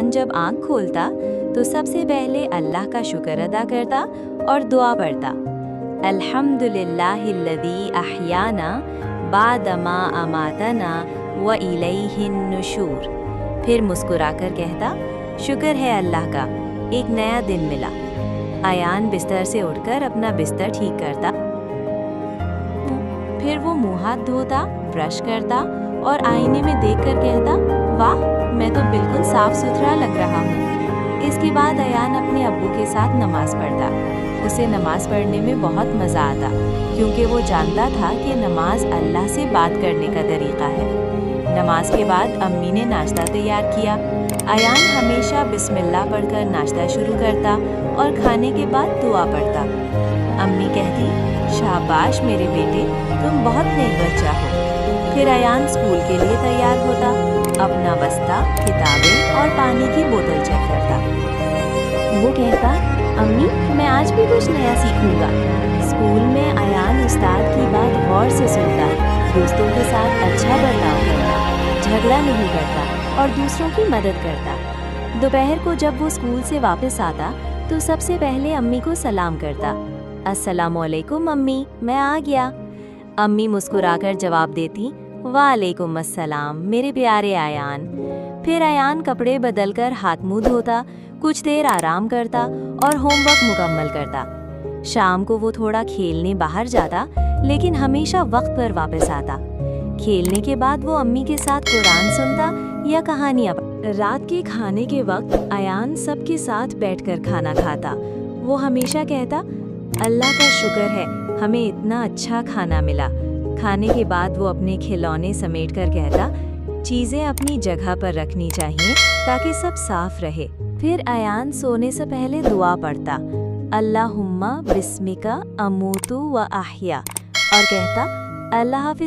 अयान जब आँख खोलता तो सबसे पहले अल्लाह का शुक्र अदा करता और दुआ पढ़ता, अल्हम्दुलिल्लाहिल्लज़ी अहयाना बादमा अमातना व इलैहिन नुशूर। फिर मुस्कुराकर कहता, शुक्र है अल्लाह का, एक नया दिन मिला। अयान बिस्तर से उठकर अपना बिस्तर ठीक करता, फिर वो मुँह हाथ धोता, ब्रश करता और आईने में देखकर कहता, वाह, मैं तो बिल्कुल साफ सुथरा लग रहा हूँ। इसके बाद अयान अपने अब्बू के साथ नमाज पढ़ता। उसे नमाज पढ़ने में बहुत मज़ा आता, क्योंकि वो जानता था कि नमाज अल्लाह से बात करने का तरीक़ा है। नमाज के बाद अम्मी ने नाश्ता तैयार किया। अयान हमेशा बिस्मिल्लाह पढ़कर नाश्ता शुरू करता और खाने के बाद दुआ पढ़ता। अम्मी कहती, शाबाश मेरे बेटे, तुम बहुत नेक बच्चा हो। फिर अयान स्कूल के लिए तैयार होता, अपना बस्ता, किताबें और पानी की बोतल चेक करता। वो कहता, अम्मी, मैं आज भी कुछ नया सीखूंगा। स्कूल में अयान उस्ताद की बात गौर से सुनता, दोस्तों के साथ अच्छा बर्ताव करता, झगड़ा नहीं करता और दूसरों की मदद करता। दोपहर को जब वो स्कूल से वापस आता तो सबसे पहले अम्मी को सलाम करता, अस्सलामुअलैकुम अम्मी, मैं आ गया। अम्मी मुस्कुराकर जवाब देती, वालेकुम अस्सलाम मेरे प्यारे अयान। फिर अयान कपड़े बदलकर हाथ मुंह धोता, कुछ देर आराम करता और होमवर्क मुकम्मल करता। शाम को वो थोड़ा खेलने बाहर जाता, लेकिन हमेशा वक्त पर वापस आता। खेलने के बाद वो अम्मी के साथ कुरान सुनता या कहानियाँ पढ़ता। रात के खाने के वक्त अयान सबके साथ बैठकर खाना खाता। वो हमेशा कहता, अल्लाह का शुक्र है, हमें इतना अच्छा खाना मिला। खाने के बाद वो अपने खिलौने समेटकर कहता, चीज़ें अपनी जगह पर रखनी चाहिए ताकि सब साफ रहे। फिर अयान सोने से पहले दुआ पढ़ता, अल्लाहुम्मा बिस्मिका अमूतु व अहया, और कहता, अल्लाह हाफिज़